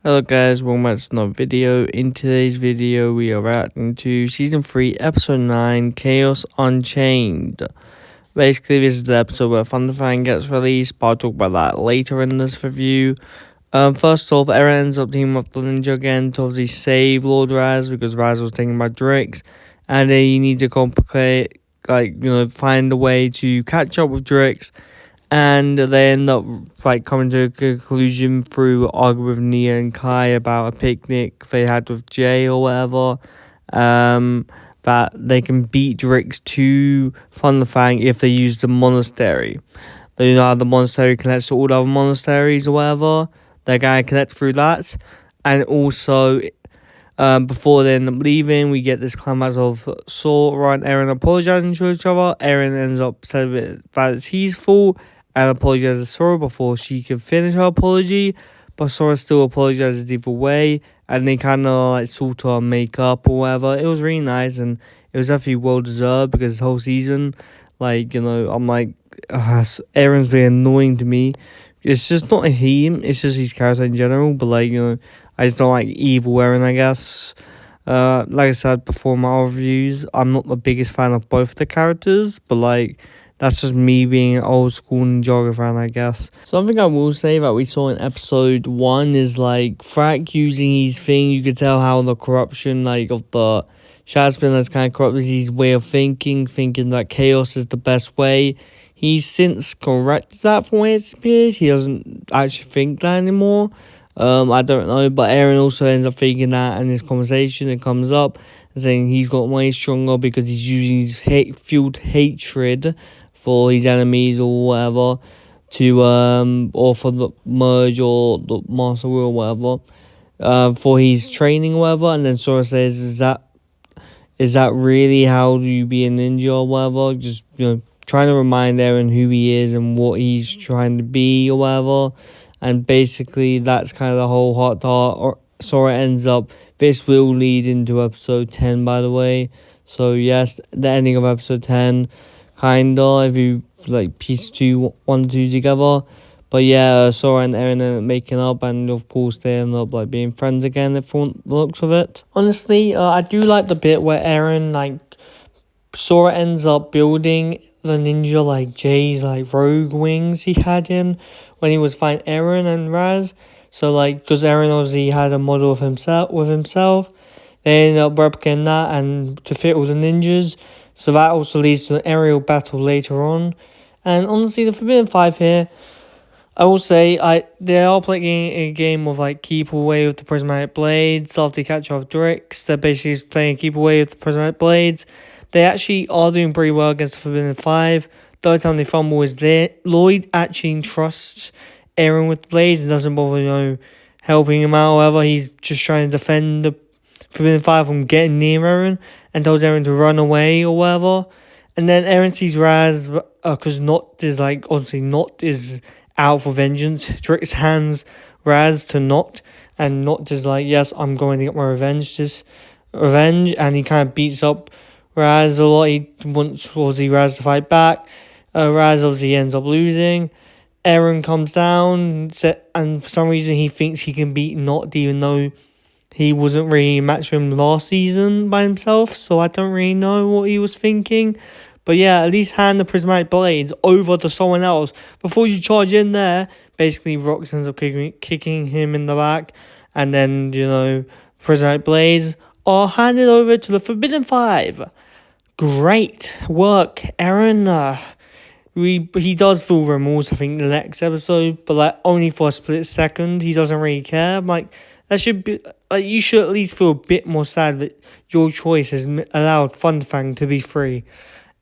Hello guys, welcome back to another video. In today's video, we are reacting to Season 3, Episode 9, Chaos Unchained. Basically, this is the episode where Thunderfang gets released, but I'll talk about that later in this review. First off, Eren ends up teaming up the ninja again to obviously save Lord Raz, because Raz was taken by Drix, and they need to find a way to catch up with Drix. And they end up coming to a conclusion through arguing with Nia and Kai about a picnic they had with Jay or whatever. That they can beat Drix to Thunderfang if they use the monastery. You know how the monastery connects to all the other monasteries or whatever. They're going to connect through that. And also, before they end up leaving, we get this climax of Sora and Eren apologizing to each other. Eren ends up saying that it's his fault and apologizes to Sora before she can finish her apology, but Sora still apologizes either way, and they kind of sort of make up or whatever. It was really nice, and it was definitely well deserved because the whole season, I'm like, Aaron's been annoying to me. It's just not him, it's just his character in general, but I just don't like evil Aaron, I guess. Like I said before in my reviews, I'm not the biggest fan of both the characters, but that's just me being an old school Ninjago fan, I guess. Something I will say that we saw in episode 1 is Frack using his thing. You could tell how the corruption of the Shadow Spin has kind of corrupted his way of thinking that chaos is the best way. He's since corrected that from where it appears. He doesn't actually think that anymore. I don't know, but Eren also ends up thinking that in this conversation. It comes up saying he's got way stronger because he's using his fueled hatred for his enemies or whatever to or for the merge or the master wheel or whatever for his training or whatever. And then Sora says, is that really how do you be a ninja or whatever? Just trying to remind Eren who he is and what he's trying to be or whatever. And basically that's kind of the whole heart to heart. Or Sora ends up, this will lead into episode 10, by the way. So yes, the ending of episode 10, kinda, if you piece 1 2 together. But yeah, Sora and Eren end up making up, and of course they end up being friends again if one looks of it. Honestly, I do like the bit where Eren Sora ends up building the ninja Jay's rogue wings he had in when he was fighting Eren and Raz. So because Eren obviously had a model of himself, they ended up replicating that and to fit all the ninjas. So that also leads to an aerial battle later on. And honestly, the Forbidden Five here, I will say, they are playing a game of keep away with the prismatic blades. After catch off Drix, they're basically playing keep away with the prismatic blades. They actually are doing pretty well against the Forbidden Five. The only time they fumble is there. Lloyd actually trusts Eren with the blades and doesn't bother helping him out. However, he's just trying to defend the Forbidden Five from getting near Eren and tells Eren to run away or whatever. And then Eren sees Raz, because Not is obviously Not is out for vengeance. Drix hands Raz to Not, and Not is yes, I'm going to get my revenge. And he kind of beats up Raz a lot. He wants obviously Raz to fight back. Raz obviously ends up losing. Eren comes down, and for some reason he thinks he can beat Not, even though he wasn't really a match for him last season by himself, so I don't really know what he was thinking. But yeah, at least hand the prismatic blades over to someone else before you charge in there. Basically, Rox ends up kicking him in the back, and then, prismatic blades are handed over to the Forbidden Five. Great work, Eren. He does feel remorse, I think, the next episode, but only for a split second. He doesn't really care. That should be you should at least feel a bit more sad that your choice has allowed Thunderfang to be free.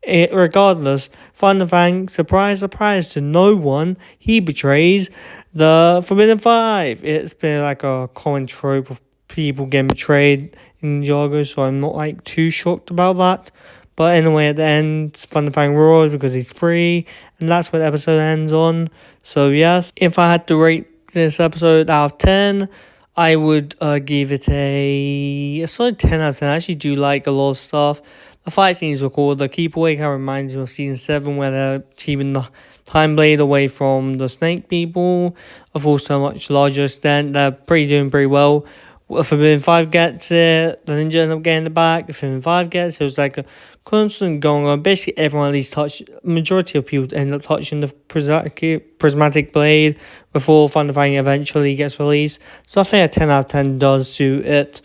Regardless, Thunderfang, surprise, surprise to no one, he betrays the Forbidden Five. It's been a common trope of people getting betrayed in Ninjago, so I'm not too shocked about that. But anyway, at the end, Thunderfang roars because he's free, and that's what the episode ends on. So yes, if I had to rate this episode out of 10, I would give it a solid 10 out of 10. I actually do like a lot of stuff. The fight scenes were cool. The keep away kind of reminds me of season 7, where they're achieving the time blade away from the snake people. Of course, to a much larger extent, they're doing pretty well. If Forbidden 5 gets it, the ninja end up getting it back. If Forbidden 5 gets it, it was like a constant going on. Basically, everyone at least majority of people end up touching the prismatic blade before Thunder Fighting eventually gets released. So I think a 10 out of 10 does to it.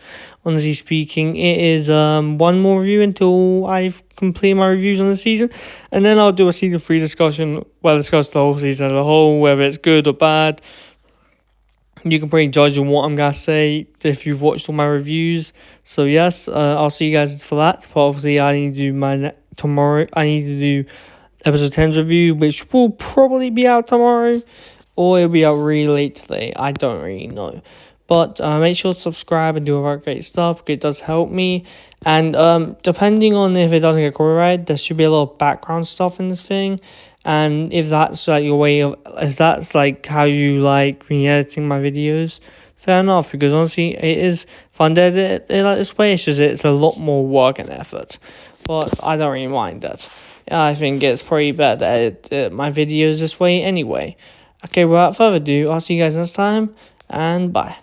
Honestly speaking, it is one more review until I've completed my reviews on the season. And then I'll do a season 3 discussion where I discuss the whole season as a whole, whether it's good or bad. You can pretty judge on what I'm going to say if you've watched all my reviews. So yes, I'll see you guys for that. But obviously, I need to do tomorrow. I need to do episode 10's review, which will probably be out tomorrow. Or it'll be out really late today. I don't really know. But make sure to subscribe and do all that great stuff. It does help me. And depending on if it doesn't get copyrighted, there should be a lot of background stuff in this thing. And if that's like your way of, if that's like how you like me editing my videos, fair enough. Because honestly, it is fun to edit it like this way. It's just it's a lot more work and effort. But I don't really mind that. Yeah, I think it's pretty better to edit my videos this way anyway. Okay, without further ado, I'll see you guys next time. And bye.